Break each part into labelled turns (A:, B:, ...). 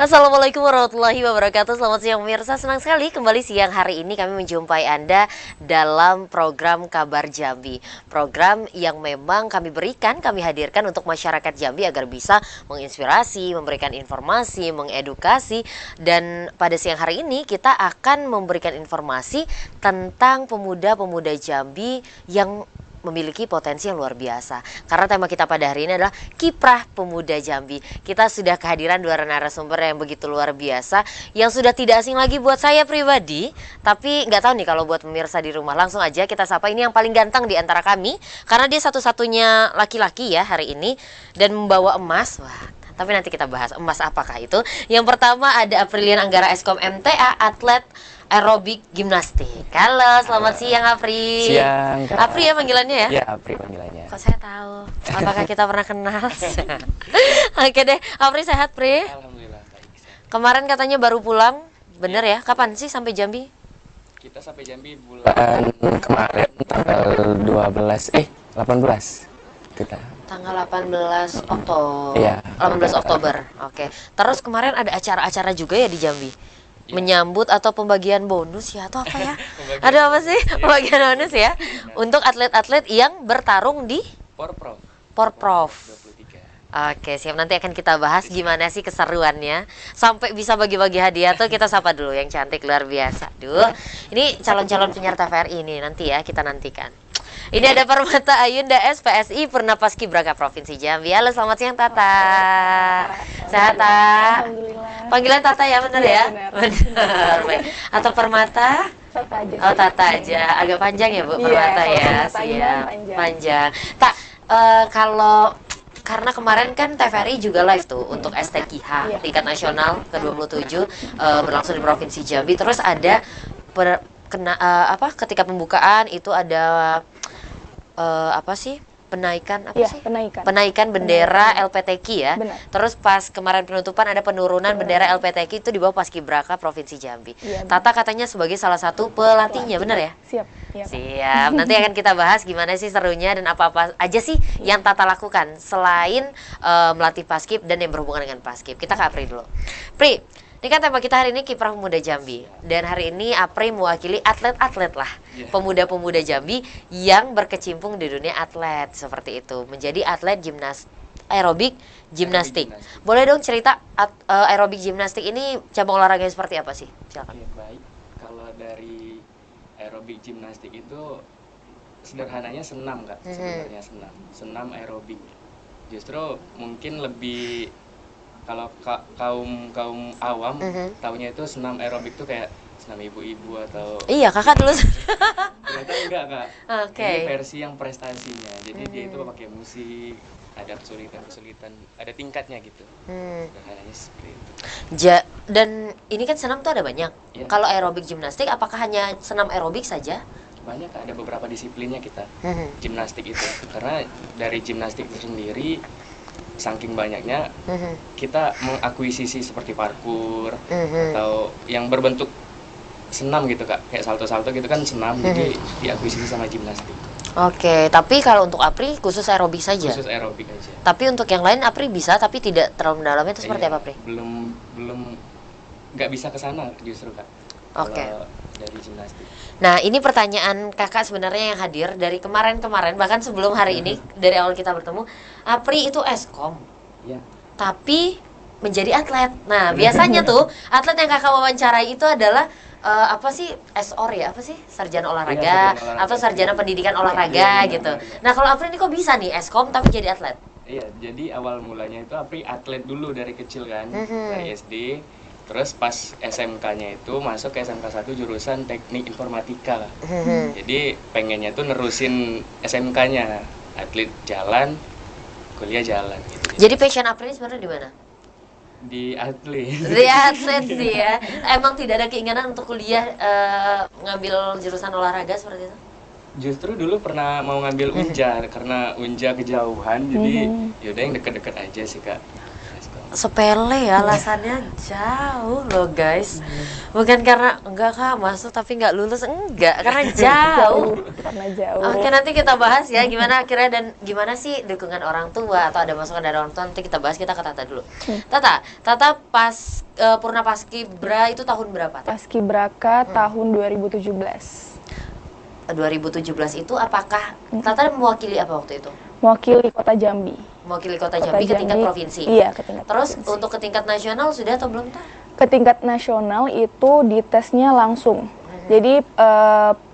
A: Assalamualaikum warahmatullahi wabarakatuh. Selamat siang pemirsa, senang sekali kembali siang hari ini kami menjumpai Anda dalam program Kabar Jambi. Program yang memang kami berikan, kami hadirkan untuk masyarakat Jambi agar bisa menginspirasi, memberikan informasi, mengedukasi. Dan pada siang hari ini kita akan memberikan informasi tentang pemuda-pemuda Jambi yang memiliki potensi yang luar biasa. Karena tema kita pada hari ini adalah Kiprah Pemuda Jambi. Kita sudah kehadiran dua narasumber yang begitu luar biasa, yang sudah tidak asing lagi buat saya pribadi, tapi nggak tahu nih kalau buat pemirsa di rumah. Langsung aja kita sapa, ini yang paling ganteng di antara kami, karena dia satu-satunya laki-laki ya hari ini, dan membawa emas. Wah, tapi nanti kita bahas emas apakah itu. Yang pertama ada Aprilian Anggara Eskom MTA, atlet aerobik gimnastik. Halo, selamat siang Apri.
B: Siang.
A: Apri ya panggilannya ya?
B: Iya, Apri panggilannya.
A: Kok saya tahu? Apakah kita pernah kenal? Oke deh, Apri sehat Pri?
B: Alhamdulillah baik.
A: Kemarin katanya baru pulang, bener ya? Kapan sih sampai Jambi?
B: Kita sampai Jambi bulan kemarin tanggal 18 kita.
A: Tanggal 18 Oktober.
B: Iya.
A: 18 Oktober. Oke. Terus kemarin ada acara-acara juga ya di Jambi? Menyambut atau pembagian bonus ya atau apa ya? Ada apa sih? Pembagian bonus ya untuk atlet-atlet yang bertarung di Porprov.
B: 23.
A: Oke, siap, nanti akan kita bahas gimana sih keseruannya sampai bisa bagi-bagi hadiah tuh. Kita sapa dulu yang cantik luar biasa. Duh, ini calon-calon penyerta VRI ini nanti ya kita nantikan. Ini ada Permata Ayunda SPSI Purna Paskibraka Provinsi Jambi. Halo, selamat siang Tata. Sehat, Ta?
C: Alhamdulillah.
A: Panggilan Tata ya, bener ya? Bener. Baik. Atau Permata?
C: Tata aja.
A: Oh, Tata aja. Agak panjang ya, Bu, Permata
C: Iya,
A: ya.
C: Permata Ayunda
A: Siap. Panjang. Tak, kalau karena kemarin kan TVRI juga live tuh untuk STQH tingkat nasional ke-27 berlangsung di Provinsi Jambi. Terus ada ketika pembukaan itu ada apa sih? Penaikan apa
C: Iya,
A: sih?
C: penaikan.
A: Penaikan bendera LPTQ ya.
C: Benar.
A: Terus pas kemarin penutupan ada penurunan bendera LPTQ itu di bawah Paskibraka Provinsi Jambi.
C: Iya,
A: Tata katanya sebagai salah satu pelatihnya, benar ya?
C: Siap. Iya, Pak.
A: Siap. Nanti akan kita bahas gimana sih serunya dan apa-apa aja sih yang Tata lakukan selain melatih Paskib dan yang berhubungan dengan Paskib. Kita ke Apri dulu. Pri, ini kan tema kita hari ini Kiprah Pemuda Jambi. Dan hari ini Apri mewakili atlet-atlet lah. Pemuda-pemuda Jambi yang berkecimpung di dunia atlet seperti itu. Menjadi atlet aerobik gimnastik. Boleh dong cerita aerobik gimnastik ini cabang olahraganya seperti apa sih? Silakan.
B: Ya, baik. Kalau dari aerobik gimnastik itu sederhananya senam, Kak. Sebenarnya senam aerobik. Justru mungkin lebih kalau kaum awam taunya itu senam aerobik tuh kayak senam ibu-ibu atau
A: Iya, kakak dulu.
B: ternyata enggak, Kak.
A: Oke.
B: Ini versi yang prestasinya. Jadi dia itu pakai musik, ada kesulitan, ada tingkatnya gitu. Sederhananya seperti itu.
A: Dan ini kan senam tuh ada banyak.
B: Iya.
A: Kalau aerobik gimnastik apakah hanya senam aerobik saja?
B: Banyak, Kak, ada beberapa disiplinnya kita gimnastik itu. Karena dari gimnastik itu sendiri saking banyaknya kita mengakuisisi seperti parkur atau yang berbentuk senam gitu, Kak, kayak salto-salto gitu kan senam, jadi diakuisisi sama gimnastik.
A: Oke, tapi kalau untuk Apri khusus aerobik saja.
B: Khusus aerobik aja.
A: Tapi untuk yang lain Apri bisa tapi tidak terlalu mendalamnya itu seperti
B: Iya,
A: apa, Pri?
B: belum nggak bisa ke sana justru, Kak.
A: Oke.
B: Kalau dari gimnastik.
A: Nah, ini pertanyaan kakak sebenarnya yang hadir dari kemarin-kemarin, bahkan sebelum hari ini, dari awal kita bertemu. Apri itu Eskom,
B: Iya.
A: tapi menjadi atlet. Nah, biasanya tuh atlet yang kakak wawancarai itu adalah apa sih, SOR ya, apa sih, sarjana olahraga,
B: Iya, sarjana olahraga.
A: atau sarjana pendidikan olahraga
B: Iya,
A: gitu.
B: olahraga.
A: Nah, kalau Apri ini kok bisa nih Eskom tapi jadi atlet?
B: Iya, jadi awal mulanya itu Apri atlet dulu dari kecil kan, dari SD. Terus pas SMK-nya itu masuk ke SMK 1 jurusan Teknik Informatika. Jadi pengennya tuh nerusin SMK-nya, atlet jalan, kuliah jalan gitu.
A: Jadi passion Apri sebenarnya di mana?
B: Di atlet.
A: Di atlet sih ya. Emang tidak ada keinginan untuk kuliah ngambil jurusan olahraga seperti itu?
B: Justru dulu pernah mau ngambil Unja karena Unja kejauhan, jadi yaudah yang deket-deket aja sih, Kak.
A: sepele ya, alasannya jauh loh guys. Bukan karena enggak Kak masuk tapi nggak lulus, enggak, karena jauh.
C: Karena jauh.
A: Oke, nanti kita bahas ya gimana akhirnya dan gimana sih dukungan orang tua atau ada masukan dari orang tua, nanti kita bahas. Kita ke Tata dulu. Tata pas Purna Paskibra itu tahun berapa?
C: Paskibraka tahun 2017.
A: 2017 itu apakah Tata mewakili apa waktu itu?
C: Mewakili Kota Jambi.
A: Mewakili Kota Jambi ke tingkat provinsi.
C: Iya, ke tingkat
A: Terus
C: provinsi.
A: untuk ke tingkat nasional sudah atau belum Tah?
C: Ke tingkat nasional itu ditesnya langsung. Jadi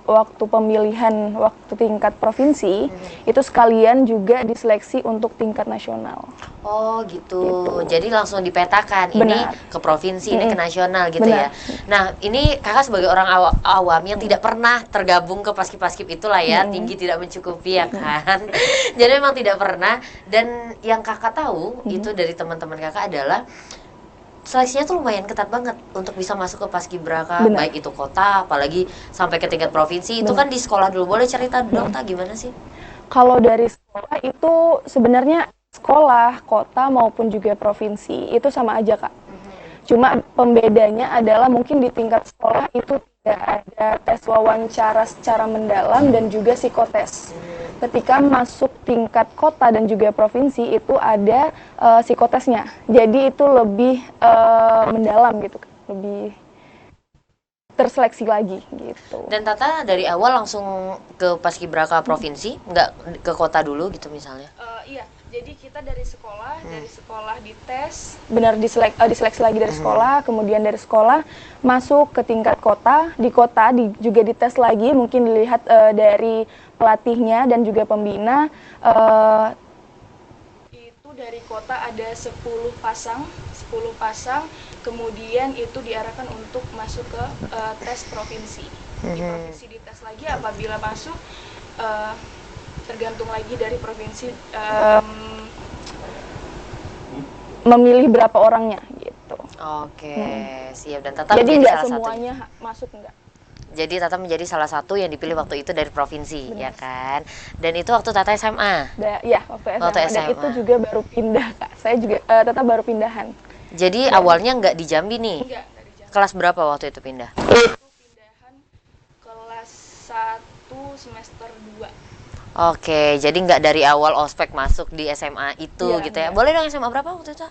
C: waktu pemilihan waktu tingkat provinsi itu sekalian juga diseleksi untuk tingkat nasional.
A: Oh gitu. Jadi langsung dipetakan ini
C: Benar.
A: ke provinsi, ini ke nasional gitu
C: Benar.
A: ya. Nah, ini Kakak sebagai orang awam yang tidak pernah tergabung ke paskib-paskib itulah ya, tinggi tidak mencukupi ya kan. Jadi memang tidak pernah, dan yang Kakak tahu itu dari teman-teman Kakak adalah seleksinya tuh lumayan ketat banget untuk bisa masuk ke paskibraka,
C: Benar.
A: baik itu kota apalagi sampai ke tingkat provinsi. Itu kan di sekolah dulu. Boleh cerita dong Tah, gimana sih?
C: Kalau dari sekolah itu sebenarnya sekolah, kota maupun juga provinsi itu sama aja Kak. Cuma pembedanya adalah mungkin di tingkat sekolah itu tidak ada tes wawancara secara mendalam dan juga psikotes. Ketika masuk tingkat kota dan juga provinsi itu ada psikotesnya. Jadi itu lebih mendalam gitu, Kak. Lebih terseleksi lagi gitu.
A: Dan Tata dari awal langsung ke paskibraka provinsi, nggak ke kota dulu gitu misalnya?
C: Iya, jadi kita dari sekolah dites, benar diseleksi lagi dari sekolah, kemudian dari sekolah masuk ke tingkat kota, di kota juga dites lagi, mungkin dilihat dari pelatihnya dan juga pembina. Itu dari kota ada 10 pasang, kemudian itu diarahkan untuk masuk ke tes provinsi. Di provinsi dites lagi, apabila masuk tergantung lagi dari provinsi memilih berapa orangnya gitu.
A: Oke, siap. Dan Tata
C: Jadi
A: menjadi
C: nggak
A: salah
C: semuanya
A: satu.
C: masuk enggak.
A: Jadi Tata menjadi salah satu yang dipilih waktu itu dari provinsi, ya kan? Dan itu waktu Tata SMA.
C: Ya, waktu SMA.
A: Waktu
C: Dan
A: SMA.
C: itu juga baru pindah Kak. Saya juga tetap baru pindahan.
A: Jadi awalnya nggak di Jambi nih.
C: Enggak dari Jakarta.
A: Kelas berapa waktu itu pindah?
C: Itu pindahan kelas 1 semester 2.
A: Oke, jadi nggak dari awal ospek masuk di SMA itu
C: Iya,
A: gitu ya?
C: iya.
A: Boleh dong SMA berapa waktu itu?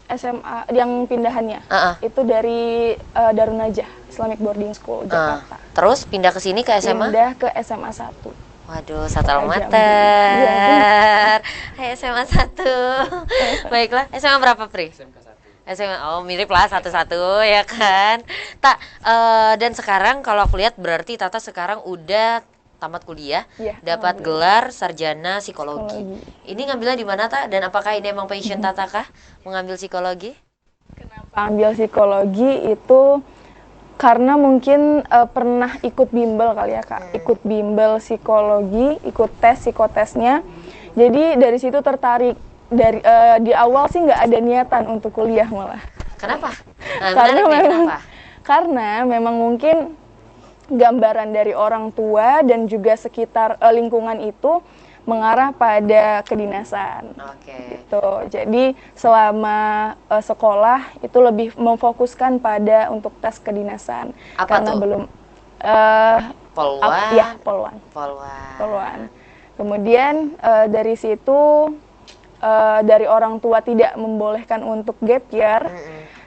C: SMA yang pindahannya itu dari Darun Najah Islamic Boarding School Jakarta.
A: Terus pindah ke sini ke SMA?
C: Pindah ke SMA 1.
A: Waduh, satu alma
C: Jambi.
A: mater. Hai SMA 1. Baiklah, SMA berapa, Pri?
B: SMK 1.
A: SMA, oh mirip lah satu-satu ya kan. Dan sekarang kalau aku lihat berarti Tata sekarang udah tamat kuliah,
C: Iya,
A: dapat gelar sarjana psikologi. Ini ngambilnya di mana Tak? Dan apakah ini emang passion Tata kah mengambil psikologi?
C: Kenapa ambil psikologi itu karena mungkin pernah ikut bimbel kali ya Kak, ikut bimbel psikologi, ikut tes psikotesnya. Jadi dari situ tertarik. Di awal sih nggak ada niatan untuk kuliah malah.
A: Kenapa? Nah, menarik nih, kenapa?
C: Karena memang mungkin gambaran dari orang tua dan juga sekitar lingkungan itu mengarah pada kedinasan.
A: Oke.
C: Gitu. Jadi selama sekolah itu lebih memfokuskan pada untuk tes kedinasan.
A: Apa
C: karena
A: tuh?
C: belum
A: Poluan.
C: ya poluan.
A: Poluan.
C: Kemudian dari situ dari orang tua tidak membolehkan untuk gap year.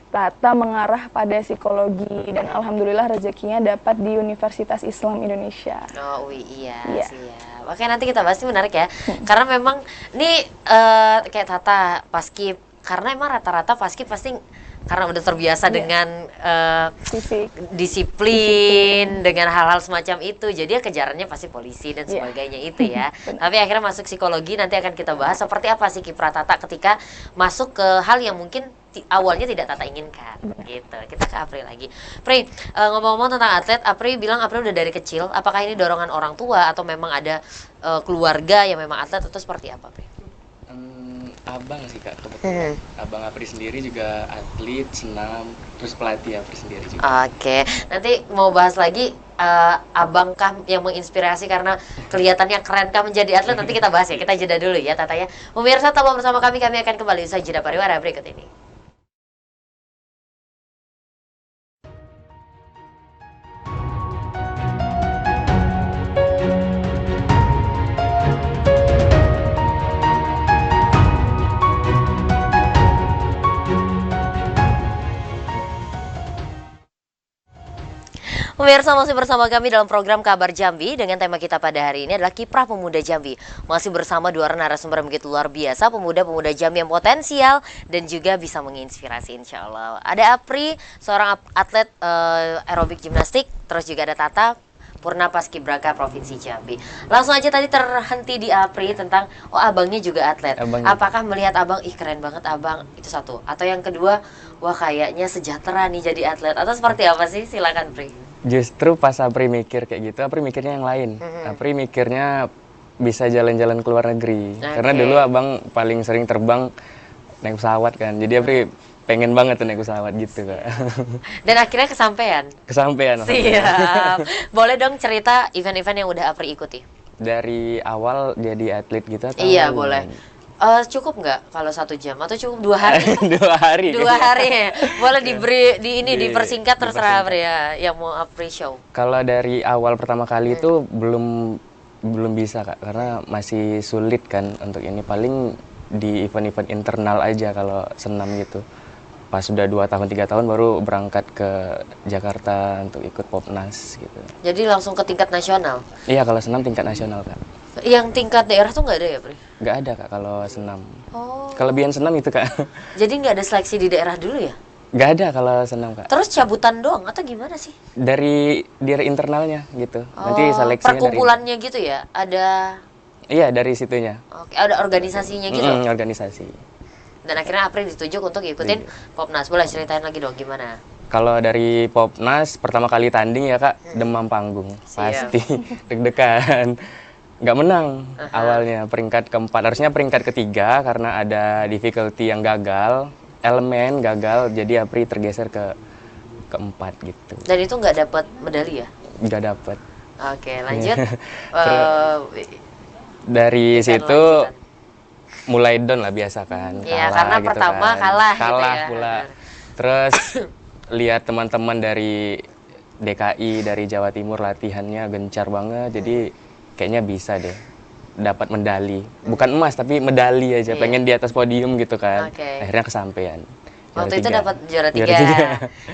C: Tata mengarah pada psikologi dan alhamdulillah rezekinya dapat di Universitas Islam Indonesia.
A: Oh iya,
C: Iya.
A: siap. Oke, nanti kita bahas, ini menarik ya. Karena memang ini kayak Tata paskib, karena emang rata-rata paskib pasti karena udah terbiasa dengan
C: Fisik.
A: disiplin, dengan hal-hal semacam itu, jadi ya kejarannya pasti polisi dan
C: Iya.
A: sebagainya itu ya. Tapi akhirnya masuk psikologi, nanti akan kita bahas seperti apa sih kiprah Tata ketika masuk ke hal yang mungkin awalnya tidak Tata inginkan gitu. Kita ke April lagi. Pri, ngomong-ngomong tentang atlet, April bilang April udah dari kecil. Apakah ini dorongan orang tua atau memang ada keluarga yang memang atlet atau seperti apa, Pri?
B: abang sih Kak kebetulan. Abang Apri sendiri juga atlet senam, terus pelatih Apri sendiri juga.
A: Oke, nanti mau bahas lagi abang kah yang menginspirasi karena kelihatannya keren kah menjadi atlet, nanti kita bahas ya. Kita jeda dulu ya Tata ya. Pemirsa, tetap bersama kami akan kembali usai jeda pariwara berikut ini. Pemirsa, masih bersama kami dalam program Kabar Jambi dengan tema kita pada hari ini adalah Kiprah Pemuda Jambi. Masih bersama dua narasumber begitu luar biasa, pemuda-pemuda Jambi yang potensial dan juga bisa menginspirasi insya Allah. Ada Apri, seorang atlet aerobik gimnastik, terus juga ada Tata, Purna Paskibraka Provinsi Jambi. Langsung aja tadi terhenti di Apri tentang, oh abangnya juga atlet.
B: Abangnya.
A: Apakah melihat abang, ih keren banget abang, itu satu. Atau yang kedua, wah kayaknya sejahtera nih jadi atlet. Atau seperti apa sih? Silakan Pri.
B: Justru pas Apri mikir kayak gitu, Apri mikirnya yang lain. Apri mikirnya bisa jalan-jalan ke luar negeri. Karena dulu abang paling sering terbang naik pesawat kan. Jadi Apri pengen banget tuh naik pesawat gitu Kak.
A: Dan akhirnya kesampaian.
B: Kesampean.
A: Siap. Boleh dong cerita event-event yang udah Apri ikuti?
B: Dari awal jadi atlet gitu atau?
A: Iya boleh. Cukup nggak kalau 1 jam atau cukup 2 hari?
B: 2 hari.
A: 2 hari ya. Boleh diberi dipersingkat terserah
B: dipersingkat.
A: Apri ya yang mau Apri show.
B: Kalau dari awal pertama kali itu belum bisa Kak, karena masih sulit kan untuk ini, paling di event-event internal aja kalau senam gitu. Pas sudah 2 tahun 3 tahun baru berangkat ke Jakarta untuk ikut Popnas gitu.
A: Jadi langsung ke tingkat nasional.
B: Iya kalau senam tingkat nasional Kak.
A: Yang tingkat daerah tuh nggak ada ya Pri?
B: Nggak ada Kak kalau senam.
A: Oh.
B: Kelebihan senam itu Kak.
A: Jadi nggak ada seleksi di daerah dulu ya?
B: Nggak ada kalau senam Kak.
A: Terus cabutan doang atau gimana sih?
B: Dari internalnya gitu. Nanti
A: Oh,
B: seleksinya
A: perkumpulannya gitu ya? Ada.
B: Iya dari situnya.
A: Oke, ada organisasinya gitu.
B: Organisasi.
A: Dan akhirnya Apri ditunjuk untuk ikutin Popnas. Boleh ceritain lagi dong gimana?
B: Kalau dari Popnas pertama kali tanding ya Kak, demam panggung.
A: Siap.
B: Pasti deg-degan. Nggak menang awalnya, peringkat keempat. Harusnya peringkat ketiga karena ada difficulty yang gagal, elemen gagal, jadi Apri tergeser ke keempat gitu.
A: Dan itu nggak dapat medali ya?
B: Nggak dapet.
A: Oke, lanjut.
B: Dari
A: Event
B: situ
A: lanjutan.
B: mulai down lah biasa kan.
A: Iya, karena
B: gitu
A: pertama
B: kan.
A: kalah gitu
B: Kalah
A: ya.
B: pula.
A: Benar.
B: Terus lihat teman-teman dari DKI, dari Jawa Timur latihannya gencar banget, jadi kayaknya bisa deh dapat medali. Bukan emas tapi medali aja,
A: Iya.
B: pengen di atas podium gitu kan.
A: Oke.
B: Akhirnya kesampean.
A: Waktu itu dapat juara
B: Juara
A: 3.
B: tiga.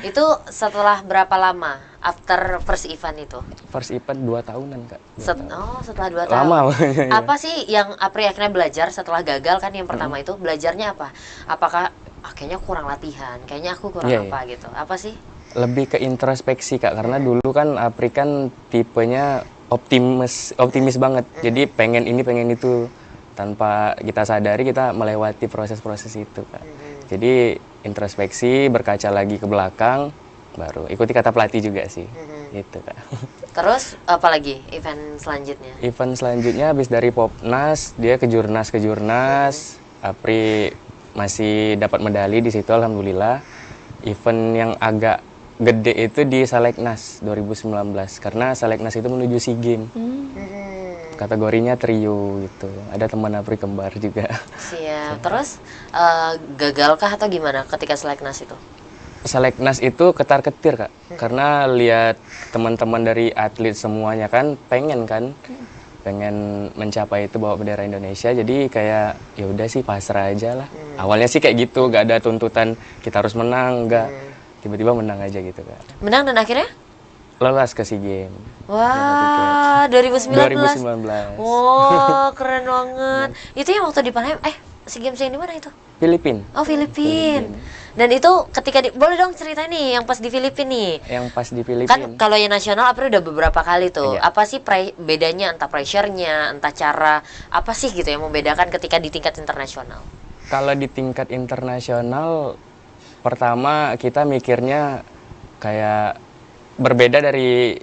A: Itu setelah berapa lama after first event itu?
B: First event 2 tahunan Kak.
A: Setelah 2 tahun.
B: Lama.
A: Apa sih yang Apri akhirnya belajar setelah gagal kan yang pertama itu? Belajarnya apa? Apakah kayaknya kurang latihan, kayaknya aku kurang
B: Iya,
A: apa gitu. Apa sih?
B: Lebih ke introspeksi Kak, karena dulu kan Apri kan tipenya optimis banget. Jadi pengen ini pengen itu, tanpa kita sadari kita melewati proses-proses itu Kak. Jadi introspeksi, berkaca lagi ke belakang, baru ikuti kata pelatih juga sih. Gitu Kak.
A: Terus apa lagi event selanjutnya?
B: Event selanjutnya habis dari Popnas, dia ke jurnas. Apri masih dapat medali di situ alhamdulillah. Event yang agak gede itu di Saleknas 2019 karena Saleknas itu menuju SEA Games. Kategorinya trio gitu. Ada teman Apri kembar juga.
A: Siap. Terus gagalkah atau gimana ketika seleknas itu?
B: Saleknas itu ketar-ketir Kak. Karena lihat teman-teman dari atlet semuanya kan pengen mencapai itu, bawa bendera Indonesia. Jadi kayak ya udah sih pasrah aja lah. Awalnya sih kayak gitu, gak ada tuntutan kita harus menang, enggak. Tiba-tiba menang aja gitu Kak.
A: Menang dan akhirnya?
B: Lolos ke SEA Games.
A: Wah, 2019.
B: 2019.
A: Wow, keren banget. Itu yang waktu di Palembang, SEA Games yang di mana itu?
B: Filipina.
A: Oh, Filipina. Dan itu ketika boleh dong cerita nih yang pas di Filipina nih.
B: Yang pas di Filipina.
A: Kan kalau yang nasional Apri udah beberapa kali tuh.
B: Iya.
A: Apa sih bedanya, entah pressure-nya, entah cara apa sih gitu yang membedakan ketika di tingkat internasional?
B: Kalau di tingkat internasional, pertama kita mikirnya kayak berbeda dari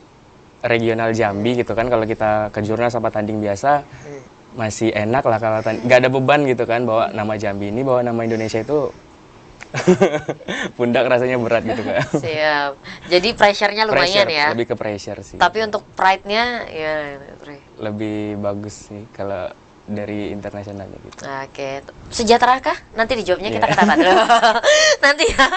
B: regional Jambi gitu kan. Kalau kita ke jurnas apa tanding biasa, masih enak lah kalau nggak ada beban gitu kan, bawa nama Jambi ini, bawa nama Indonesia itu pundak rasanya berat gitu kan.
A: Siap. Jadi pressure-nya lumayan
B: Pressure,
A: ya.
B: lebih ke pressure sih.
A: Tapi untuk pride-nya ya
B: Lebih bagus sih kalau dari internasionalnya gitu.
A: Oke, sejahtera kah? Nanti dijawabnya kita ke Tata dulu. Nanti ya,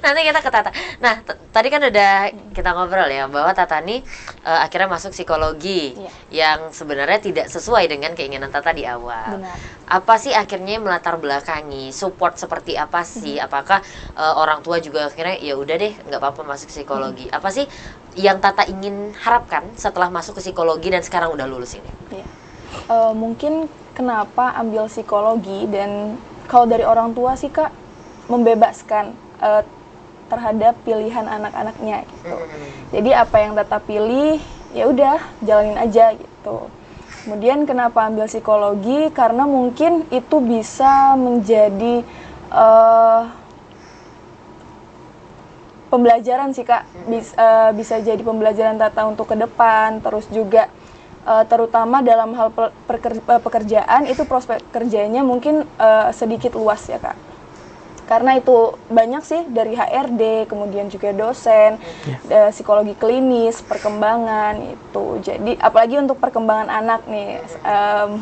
A: nanti kita ke Tata. Nah, tadi kan udah kita ngobrol ya bahwa Tata nih akhirnya masuk psikologi yang sebenarnya tidak sesuai dengan keinginan Tata di awal.
C: Benar.
A: Apa sih akhirnya melatar belakangi support seperti apa sih? Apakah orang tua juga akhirnya ya udah deh nggak apa-apa masuk psikologi? Apa sih yang Tata ingin harapkan setelah masuk ke psikologi dan sekarang udah lulus ini?
C: Iya. Mungkin kenapa ambil psikologi, dan kalau dari orang tua sih Kak, membebaskan terhadap pilihan anak-anaknya gitu. Jadi apa yang Tata pilih ya udah jalanin aja gitu. Kemudian kenapa ambil psikologi? Karena mungkin itu bisa menjadi pembelajaran sih Kak, bisa jadi pembelajaran Tata untuk ke depan, terus juga terutama dalam hal pekerjaan itu prospek kerjanya mungkin sedikit luas ya Kak. Karena itu banyak sih dari HRD, kemudian juga dosen, psikologi klinis, perkembangan itu. Jadi apalagi untuk perkembangan anak nih,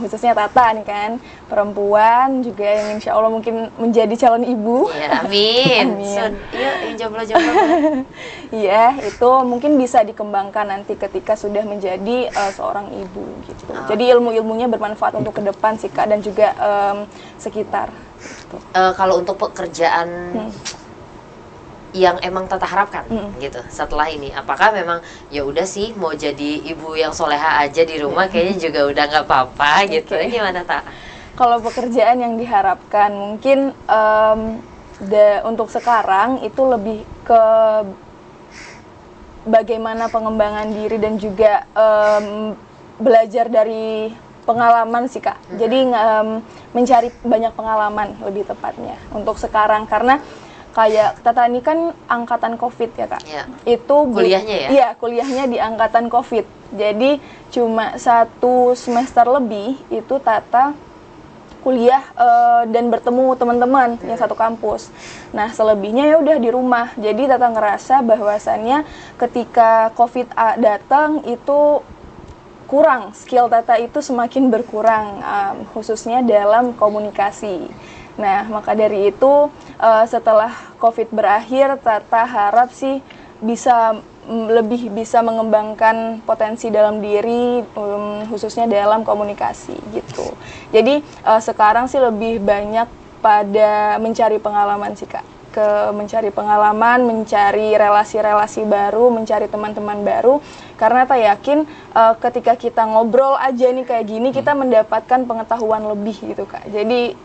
C: khususnya Tata nih kan, perempuan juga yang insya Allah mungkin menjadi calon ibu.
A: Ya, amin.
C: Amin.
A: Yuk, jomblo-jomblo.
C: Iya, itu mungkin bisa dikembangkan nanti ketika sudah menjadi seorang ibu gitu. Jadi ilmu-ilmunya bermanfaat untuk ke depan sih Kak, dan juga sekitar. Gitu.
A: Kalau untuk pekerjaan yang emang Tata harapkan gitu setelah ini, apakah memang ya udah sih mau jadi ibu yang soleha aja di rumah kayaknya juga udah nggak apa-apa gitu? Gimana Tak?
C: Kalau pekerjaan yang diharapkan mungkin untuk sekarang itu lebih ke bagaimana pengembangan diri dan juga belajar dari pengalaman sih Kak. Jadi mencari banyak pengalaman lebih tepatnya untuk sekarang, karena kayak Tata ini kan angkatan COVID ya Kak.
A: Ya.
C: Itu
A: kuliahnya ya?
C: Iya, kuliahnya di angkatan COVID. Jadi cuma 1 semester lebih itu Tata kuliah dan bertemu teman-teman yang satu kampus. Nah, selebihnya ya udah di rumah. Jadi Tata ngerasa bahwasannya ketika COVID datang itu kurang, skill Tata itu semakin berkurang, khususnya dalam komunikasi. Nah, maka dari itu setelah COVID berakhir, Tata harap sih lebih bisa mengembangkan potensi dalam diri, khususnya dalam komunikasi gitu. Jadi sekarang sih lebih banyak pada mencari pengalaman sih Kak. Mencari pengalaman, mencari relasi-relasi baru, mencari teman-teman baru, karena Tata yakin ketika kita ngobrol aja nih kayak gini, kita mendapatkan pengetahuan lebih gitu Kak. Jadi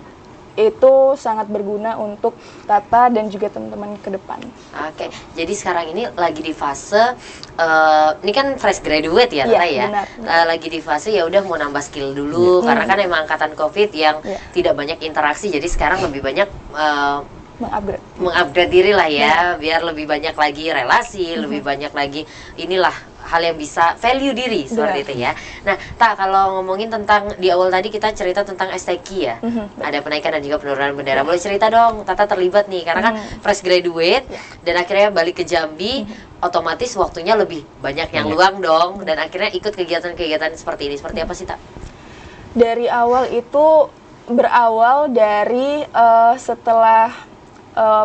C: itu sangat berguna untuk Tata dan juga teman-teman ke depan.
A: Oke, jadi sekarang ini lagi di fase ini kan fresh graduate ya Tata ya.
C: Benar.
A: Lagi di fase ya udah mau nambah skill dulu karena kan emang angkatan COVID yang tidak banyak interaksi, jadi sekarang lebih banyak mengupgrade diri lah ya, biar lebih banyak lagi relasi, lebih banyak lagi inilah hal yang bisa value diri seperti itu ya. Nah, Tak, kalau ngomongin tentang di awal tadi kita cerita tentang STQ ya, ada penaikan dan juga penurunan bendera. Boleh cerita dong, Tata terlibat nih karena kan fresh graduate dan akhirnya balik ke Jambi, otomatis waktunya lebih banyak yang luang dong, dan akhirnya ikut kegiatan-kegiatan seperti ini. Seperti apa sih Tak?
C: Dari awal itu berawal dari setelah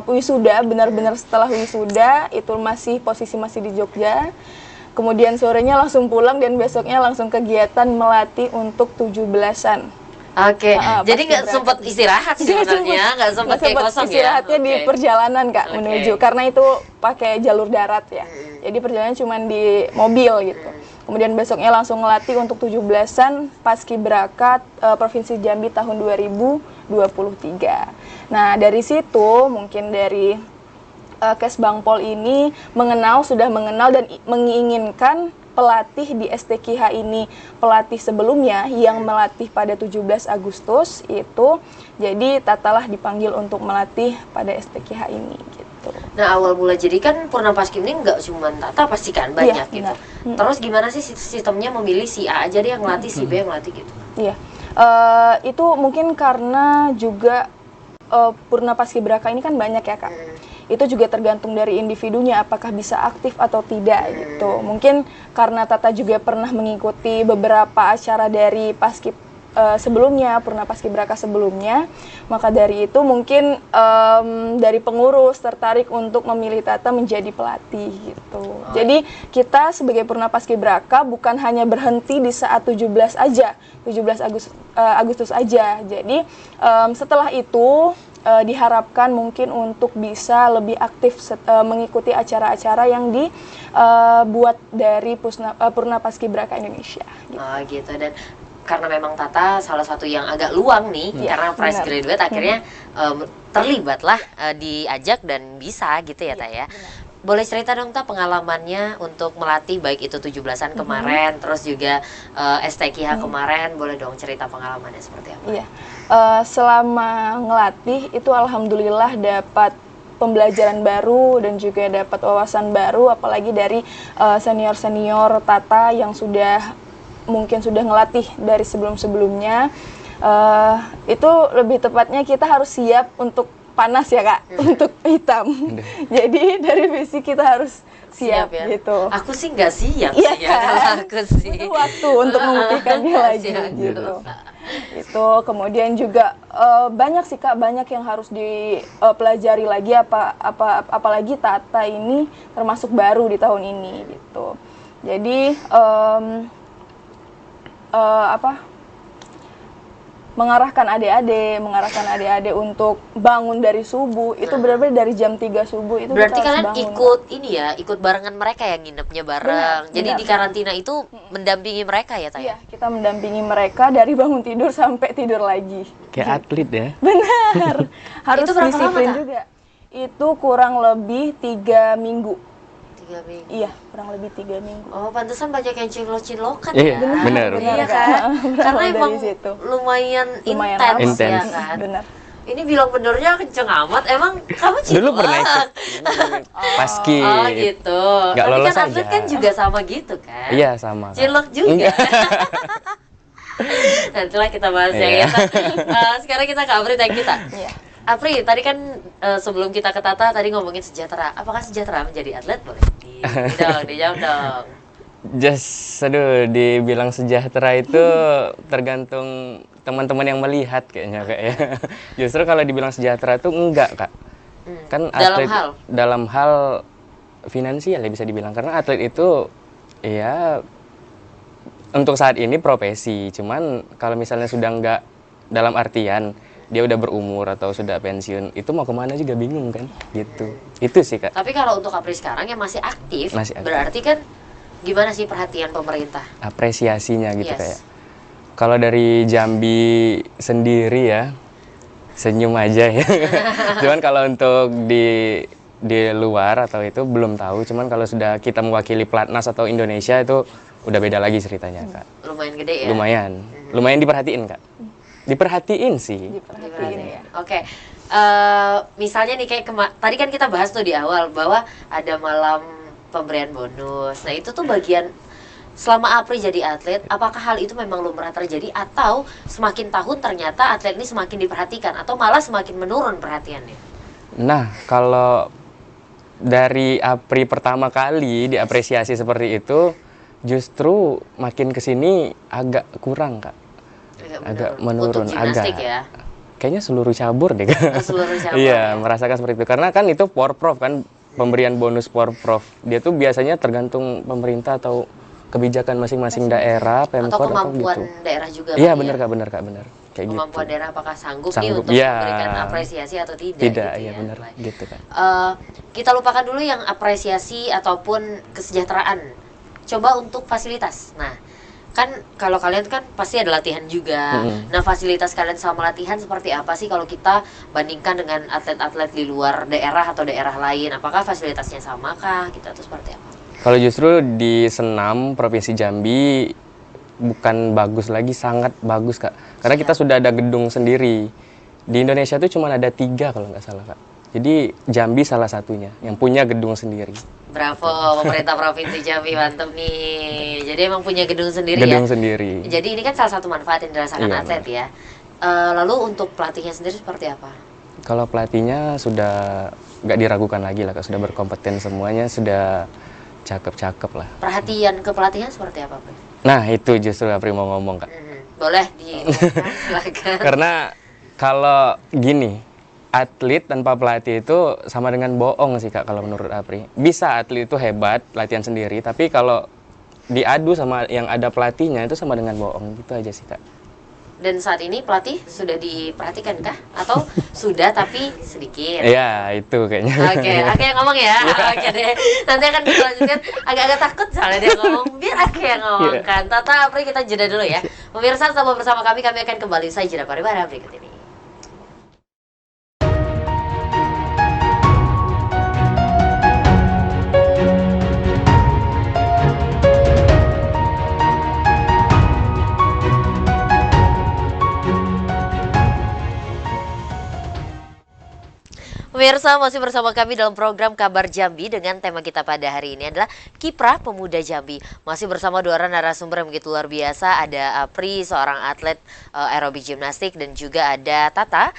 C: wisuda, benar-benar setelah wisuda itu posisi masih di Jogja. Kemudian sorenya langsung pulang dan besoknya langsung kegiatan melatih untuk 17-an.
A: Oke, jadi nggak sempat istirahat sebenarnya, nggak sempat kayak kosong ya?
C: Istirahatnya di perjalanan Kak, menuju, karena itu pakai jalur darat ya. Jadi perjalanan cuma di mobil gitu. Kemudian besoknya langsung ngelatih untuk 17-an Paskibraka Provinsi Jambi tahun 2023. Nah, dari situ mungkin dari Kesbangpol ini sudah mengenal dan menginginkan pelatih di STQH ini, pelatih sebelumnya yang melatih pada 17 Agustus itu, jadi Tatalah dipanggil untuk melatih pada STQH ini gitu.
A: Nah, awal mula jadi kan Purna Paskib ini nggak cuma Tata pasti kan, banyak gitu. Terus gimana sih sistemnya memilih si A aja deh yang ngelatih, si B yang ngelatih gitu?
C: Iya, Itu mungkin karena juga Purna Paskibraka ini kan banyak ya Kak. Itu juga tergantung dari individunya apakah bisa aktif atau tidak gitu. Mungkin karena Tata juga pernah mengikuti beberapa acara dari sebelumnya, Purna Paskibraka sebelumnya, maka dari itu mungkin dari pengurus tertarik untuk memilih Tata menjadi pelatih gitu. Jadi kita sebagai Purna Paskibraka bukan hanya berhenti di saat 17 aja, 17 Agustus aja. Jadi setelah itu diharapkan mungkin untuk bisa lebih aktif mengikuti acara-acara yang dibuat dari Purna Paskibraka Indonesia. Gitu.
A: Oh gitu, dan karena memang Tata salah satu yang agak luang nih, karena fresh graduate akhirnya terlibatlah diajak dan bisa gitu ya Tata ya. Boleh cerita dong Ta pengalamannya untuk melatih baik itu 17-an kemarin, terus juga STKH kemarin, boleh dong cerita pengalamannya seperti apa?
C: Iya, selama ngelatih itu alhamdulillah dapat pembelajaran baru dan juga dapat wawasan baru, apalagi dari senior-senior Tata yang mungkin sudah ngelatih dari sebelum-sebelumnya. Itu lebih tepatnya kita harus siap untuk panas ya Kak, untuk hitam. Jadi dari fisik kita harus siap
A: ya?
C: gitu.
A: Aku sih nggak siap
C: Iya
A: sih
C: kan?
A: ya, aku sih.
C: Butuh waktu untuk membuktikannya lagi gitu. Itu kemudian juga banyak sih Kak, banyak yang harus dipelajari lagi apalagi Tata ini termasuk baru di tahun ini gitu. Jadi mengarahkan adik-adik untuk bangun dari subuh, itu benar-benar dari jam 3 subuh itu
A: berarti
C: kita harus
A: kalian
C: bangun.
A: ikut barengan mereka ya, nginepnya bareng. Jadi
C: benar.
A: di karantina itu mendampingi mereka ya Taya?
C: Iya, kita mendampingi mereka dari bangun tidur sampai tidur lagi.
D: Kayak atlet ya.
C: Benar. Harus
A: Itu berapa lama,
C: disiplin
A: Ta?
C: juga. Itu kurang lebih 3 minggu.
A: 3 minggu.
C: Iya, kurang lebih 3 minggu.
A: Oh, pantesan banyak yang cinlok-cinlokan
D: Iya,
A: ya.
D: benar.
A: Iya
C: Kak.
A: kan? Karena
C: Berawal
A: emang
C: dari situ.
A: lumayan
C: Lumayan
A: intens
D: lama.
A: ya
D: Intens.
A: kan.
C: Benar.
A: Ini bilang benernya kenceng amat. Emang kamu cinlok?
D: Dulu pernah ikut paski.
A: Oh gitu.
D: Nggak
A: Tapi
D: lolos
A: kan atlet
D: aja.
A: kan juga sama gitu kan?
D: Iya, sama. Kak.
A: Cinlok juga. Nantilah kita bahas yang
D: Iya.
A: itu. Sekarang kita ke Apri dan kita.
C: Iya.
A: Apri, tadi kan sebelum kita ke Tata tadi ngomongin sejahtera. Apakah sejahtera menjadi atlet? Boleh dijawab dong.
D: Aduh, dibilang sejahtera itu tergantung teman-teman yang melihat kayaknya Kak ya. Justru kalau dibilang sejahtera itu enggak Kak. Kan atlet dalam hal finansial ya bisa dibilang, karena atlet itu ya untuk saat ini profesi. Cuman kalau misalnya sudah enggak, dalam artian dia udah berumur atau sudah pensiun, itu mau kemana juga bingung kan, gitu. Itu sih Kak.
A: Tapi kalau untuk Apri sekarang yang masih aktif,
D: Masih aktif.
A: berarti kan gimana sih perhatian pemerintah?
D: Apresiasinya gitu
A: Yes.
D: kayak. Kalau dari Jambi sendiri ya, senyum aja ya. Cuman kalau untuk di luar atau itu belum tahu. Cuman kalau sudah kita mewakili Platnas atau Indonesia itu udah beda lagi ceritanya Kak.
A: Lumayan gede ya?
D: Lumayan diperhatiin Kak. Diperhatiin sih.
C: Diperhatiin ya.
A: Oke. Misalnya nih kayak tadi kan kita bahas tuh di awal bahwa ada malam pemberian bonus. Nah itu tuh bagian selama Apri jadi atlet, apakah hal itu memang lumrah terjadi atau semakin tahun ternyata atlet ini semakin diperhatikan atau malah semakin menurun perhatiannya?
D: Nah kalau dari Apri pertama kali diapresiasi seperti itu, justru makin kesini agak kurang Kak. Agak menurun,
A: Untuk gimnastik
D: agak.
A: ya?
D: Kayaknya seluruh cabur deh Kak.
A: Seluruh cabur.
D: Iya, merasakan seperti itu. Karena kan itu Porprov kan, pemberian bonus Porprov. Dia tuh biasanya tergantung pemerintah atau kebijakan masing-masing daerah,
A: Atau
D: Pemkot atau
A: kemampuan
D: gitu.
A: daerah juga.
D: Iya,
A: kali
D: benar
A: ya?
D: Kak, benar Kak, benar. Kayak
A: Kemampuan
D: gitu.
A: daerah apakah sanggup nih
D: Sanggup,
A: untuk
D: iya.
A: memberikan apresiasi atau tidak?
D: Tidak,
A: gitu
D: iya
A: ya?
D: benar, gitu kan.
A: Kita lupakan dulu yang apresiasi ataupun kesejahteraan. Coba untuk fasilitas. Nah, kan kalau kalian kan pasti ada latihan juga. Nah, fasilitas kalian sama latihan seperti apa sih kalau kita bandingkan dengan atlet-atlet di luar daerah atau daerah lain? Apakah fasilitasnya sama kah? Gitu atau seperti apa?
D: Kalau justru di Senam Provinsi Jambi bukan bagus lagi, sangat bagus Kak. Karena kita sudah ada gedung sendiri. Di Indonesia tuh cuma ada 3 kalau nggak salah Kak. Jadi Jambi salah satunya yang punya gedung sendiri.
A: Bravo, pemerintah Provinsi Jambi, mantep nih. Jadi emang punya gedung sendiri
D: Gedung
A: ya?
D: sendiri.
A: Jadi ini kan salah satu manfaat yang dirasakan
D: Iya,
A: atlet ya. Lalu untuk pelatihnya sendiri seperti apa?
D: Kalau pelatihnya sudah nggak diragukan lagi lah, Kak. Sudah berkompeten semuanya, sudah cakep-cakep lah.
A: Perhatian ke pelatihan seperti apa, Pak?
D: Nah, itu justru Apri mau ngomong, Kak.
A: Boleh silakan.
D: Karena kalau gini, atlet tanpa pelatih itu sama dengan bohong sih, Kak, kalau menurut Apri. Bisa atlet itu hebat, latihan sendiri, tapi kalau diadu sama yang ada pelatihnya itu sama dengan bohong, gitu aja sih, Kak.
A: Dan saat ini pelatih sudah diperhatikan kah? Atau sudah tapi sedikit?
D: Iya, itu kayaknya.
A: Oke, yang ngomong ya. Oke deh. Nanti akan kita lanjutkan. Agak-agak takut soalnya dia ngomong. Biar Ake yang ngomong kan. Tata, Apri kita jeda dulu ya. Pemirsa, tetap bersama kami akan kembali usai jeda pariwara berikut ini. Pemirsa, masih bersama kami dalam program Kabar Jambi dengan tema kita pada hari ini adalah Kiprah Pemuda Jambi. Masih bersama dua orang narasumber yang begitu luar biasa. Ada Apri, seorang atlet aerobik gimnastik, dan juga ada Tata,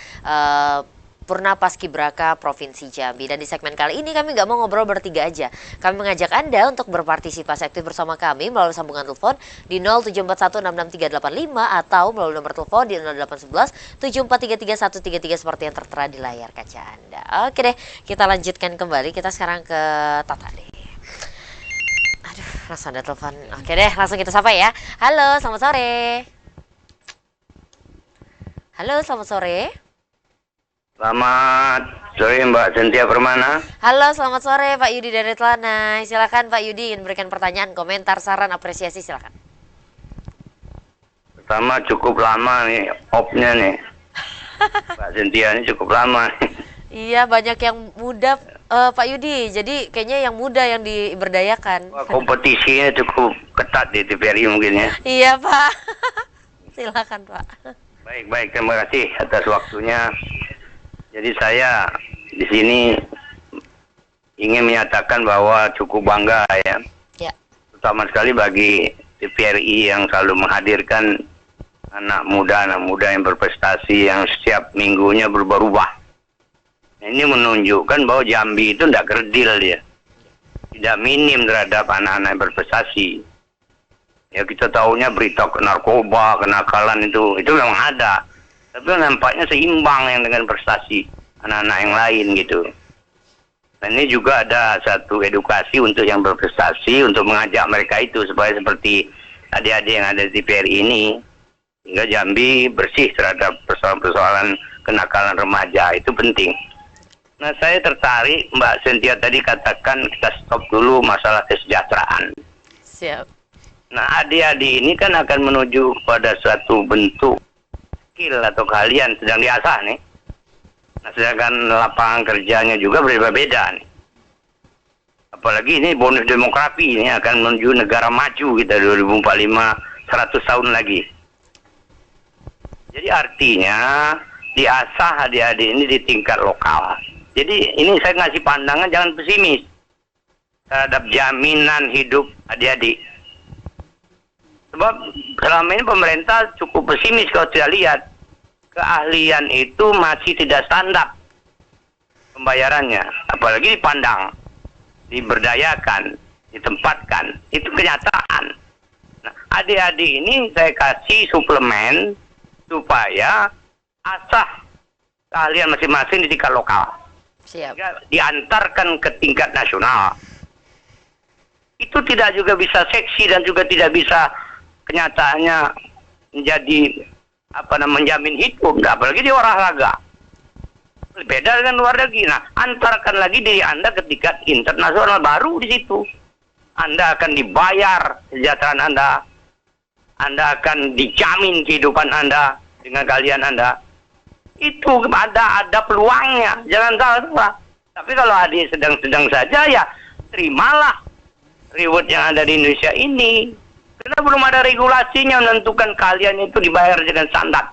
A: Purna Paskibraka Provinsi Jambi. Dan di segmen kali ini kami nggak mau ngobrol bertiga aja. Kami mengajak Anda untuk berpartisipasi aktif bersama kami melalui sambungan telepon di 0741663385 atau melalui nomor telepon di 0811 7433 seperti yang tertera di layar kaca Anda. Oke deh, kita lanjutkan kembali. Kita sekarang ke Tata deh. Aduh, langsung ada telepon. Oke deh, langsung kita sapa ya. Halo, selamat sore. Halo, selamat sore.
E: Selamat sore Mbak Cynthia Permana.
A: Halo, selamat sore Pak Yudi dari Telanai. Silakan Pak Yudi ingin berikan pertanyaan, komentar, saran, apresiasi, silakan.
E: Pertama cukup lama nih opnya nih. Mbak Cynthia ini cukup lama.
A: Iya, banyak yang muda Pak Yudi. Jadi kayaknya yang muda yang diberdayakan.
E: Wah, kompetisinya cukup ketat di TVRI mungkin ya.
A: Iya Pak. Silakan Pak.
E: Baik, terima kasih atas waktunya. Jadi saya di sini ingin menyatakan bahwa cukup bangga ya.
A: Ya.
E: Terutama sekali bagi TVRI yang selalu menghadirkan anak muda yang berprestasi yang setiap minggunya berubah-ubah. Nah, ini menunjukkan bahwa Jambi itu tidak kerdil dia. Tidak minim terhadap anak-anak yang berprestasi. Ya kita tahunya berita narkoba, kenakalan itu memang ada. Tapi nampaknya seimbang yang dengan prestasi anak-anak yang lain gitu. Dan ini juga ada satu edukasi untuk yang berprestasi untuk mengajak mereka itu supaya seperti adik-adik yang ada di TVRI ini, sehingga Jambi bersih terhadap persoalan-persoalan kenakalan remaja, itu penting. Nah saya tertarik Mbak Cynthia tadi katakan kita stop dulu masalah kesejahteraan.
A: Siap.
E: Nah adik-adik ini kan akan menuju pada suatu bentuk skill atau keahlian sedang diasah nih. Nah, sedangkan lapangan kerjanya juga berbeda-beda nih. Apalagi ini bonus demografi ini akan menuju negara maju kita 2045 100 tahun lagi. Jadi artinya diasah adik-adik ini di tingkat lokal. Jadi ini saya ngasih pandangan jangan pesimis terhadap jaminan hidup adik-adik. Sebab selama ini pemerintah cukup pesimis kalau tidak lihat keahlian itu masih tidak standar pembayarannya, apalagi dipandang, diberdayakan, ditempatkan, itu kenyataan. Nah, adik-adik ini saya kasih suplemen supaya asah keahlian masing-masing di tingkat lokal.
A: Siap.
E: Diantarkan ke tingkat nasional. Itu tidak juga bisa seksi dan juga tidak bisa kenyataannya menjadi menjamin hidup, apalagi di olahraga. Beda dengan luar negeri. Nah, antarkan lagi diri Anda ke tingkat internasional, baru di situ Anda akan dibayar kesejahteraan Anda. Anda akan dijamin kehidupan Anda dengan keahlian Anda. Itu ada peluangnya, jangan salah. Tapi kalau adik sedang-sedang saja ya terimalah reward yang ada di Indonesia ini. Karena belum ada regulasinya menentukan kalian itu dibayar dengan standar.